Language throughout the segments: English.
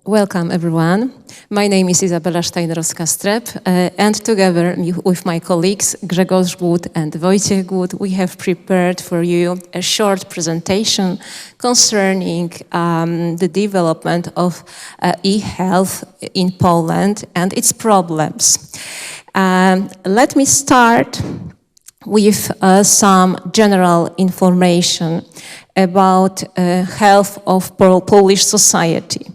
Welcome everyone. My name is Izabella Steinerowska, and together with my colleagues Grzegorz Głód and Wojciech Głód, we have prepared for you a short presentation concerning the development of e-health in Poland and its problems. Let me start with some general information about health of Polish society.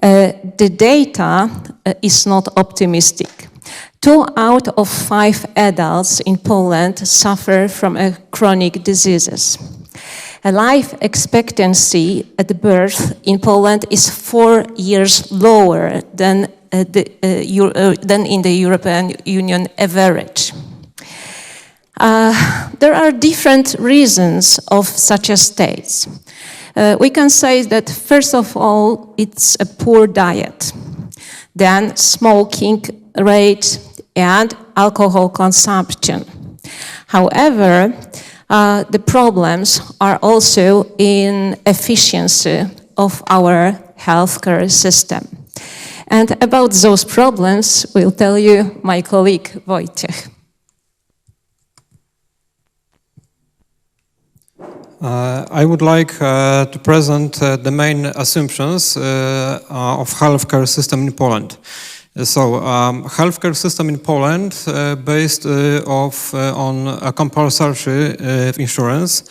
The data is not optimistic. 2 out of 5 adults in Poland suffer from chronic diseases. A life expectancy at birth in Poland is 4 years lower than in the European Union average. There are different reasons of such a state. We can say that first of all, it's a poor diet, then smoking rate and alcohol consumption. However, the problems are also in efficiency of our healthcare system. And about those problems will tell you my colleague Wojciech. I would like to present the main assumptions of healthcare system in Poland. So, healthcare system in Poland based on a compulsory insurance.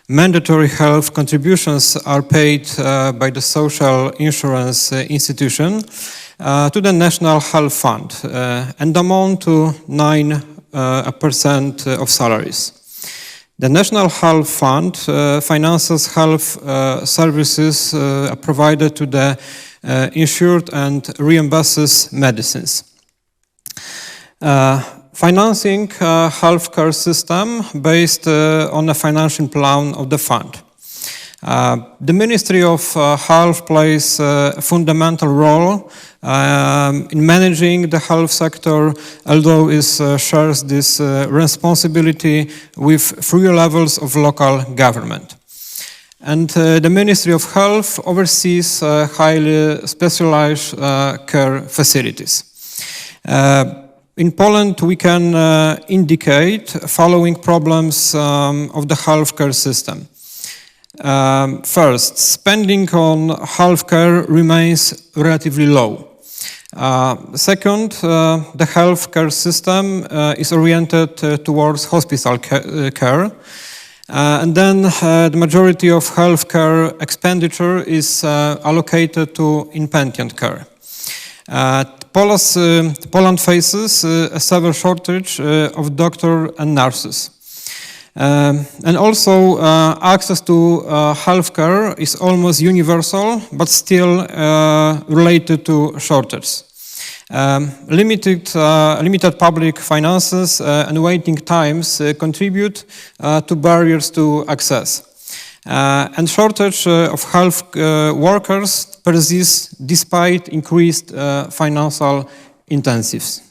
Mandatory health contributions are paid by the social insurance institution to the National Health Fund and amount to 9% of salaries. The National Health Fund finances health services provided to the insured and reimburses medicines. Financing healthcare system based on a financial plan of the fund. The Ministry of Health plays a fundamental role in managing the health sector, although it shares this responsibility with 3 levels of local government. And the Ministry of Health oversees highly specialized care facilities. In Poland, we can indicate following problems of the healthcare system. First, spending on healthcare remains relatively low. Second, the healthcare system is oriented towards hospital care. And then the majority of healthcare expenditure is allocated to inpatient care. Poland faces a severe shortage of doctors and nurses. And also access to healthcare is almost universal, but still related to shortage. Limited public finances and waiting times contribute to barriers to access. And shortage of health workers persists despite increased financial incentives.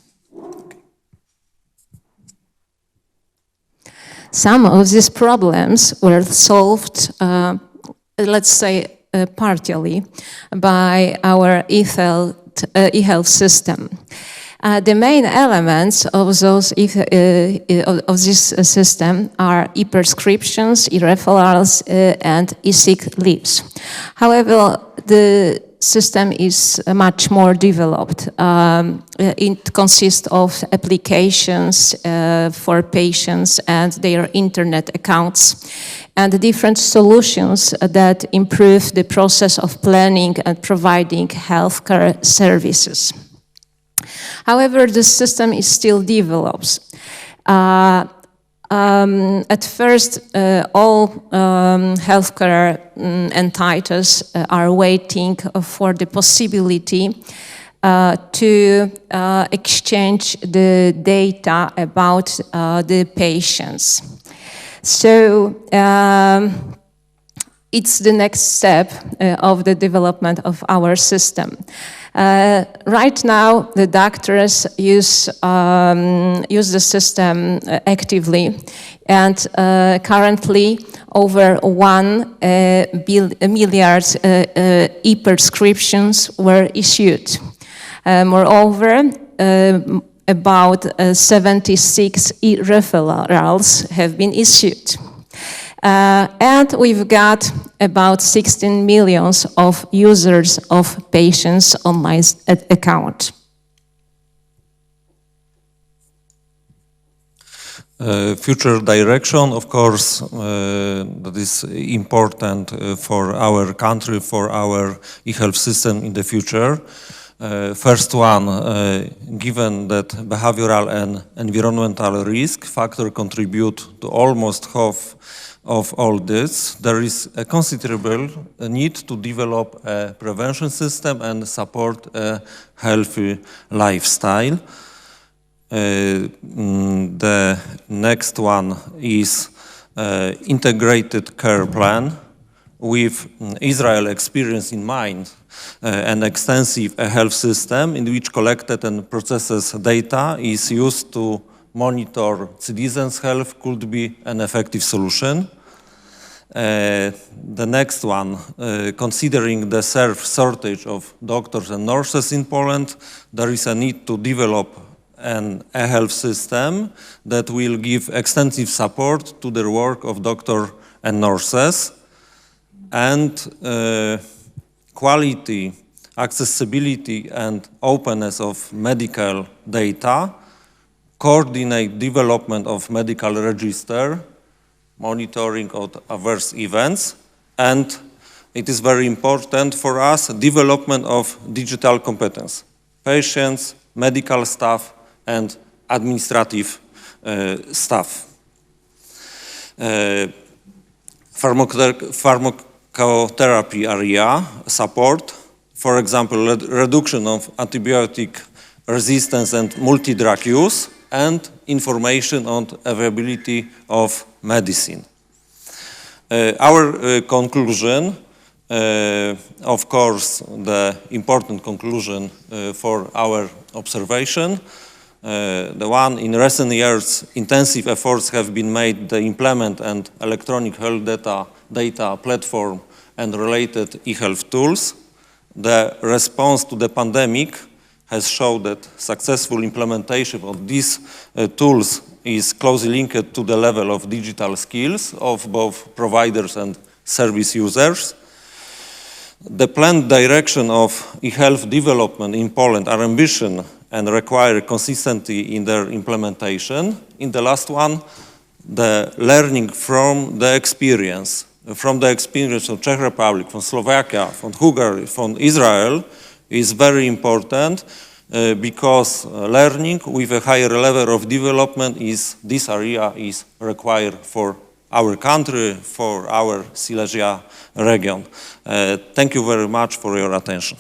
Some of these problems were solved, let's say, partially by our e-health system. The main elements of this system are e-prescriptions, e-referrals, and e-sick leaves. However, the system is much more developed. It consists of applications for patients and their internet accounts, and different solutions that improve the process of planning and providing healthcare services. However, the system is still developed. At first, all healthcare entities are waiting for the possibility to exchange the data about the patients. So it's the next step of the development of our system. Right now, the doctors use the system actively, and currently over 1 million e-prescriptions were issued. Moreover, about 76 e-referrals have been issued. And we've got about 16 million of users of patients' online account. Future direction, of course, that is important for our country, for our e-health system in the future. First one, given that behavioral and environmental risk factor contribute to almost half of all this, there is a considerable need to develop a prevention system and support a healthy lifestyle. The next one is integrated care plan with Israel experience in mind, an extensive health system in which collected and processed data is used to monitor citizens' health could be an effective solution. The next one, considering the shortage of doctors and nurses in Poland, there is a need to develop an e-health system that will give extensive support to the work of doctors and nurses, and quality, accessibility and openness of medical data, coordinate development of medical register, monitoring of adverse events, and it is very important for us, development of digital competence, patients, medical staff, and administrative staff. Pharmacotherapy area support, for example, reduction of antibiotic resistance and multi-drug use, and information on availability of medicine. Our conclusion, of course, the important conclusion for our observation, the one in recent years, intensive efforts have been made to implement an electronic health data platform and related e-health tools. The response to the pandemic has shown that successful implementation of these tools is closely linked to the level of digital skills of both providers and service users. The planned direction of e-health development in Poland are ambitious and require consistency in their implementation. In the last one, the learning from the experience of Czech Republic, from Slovakia, from Hungary, from Israel is very important because learning with a higher level of development this area is required for our country, for our Silesia region. Thank you very much for your attention.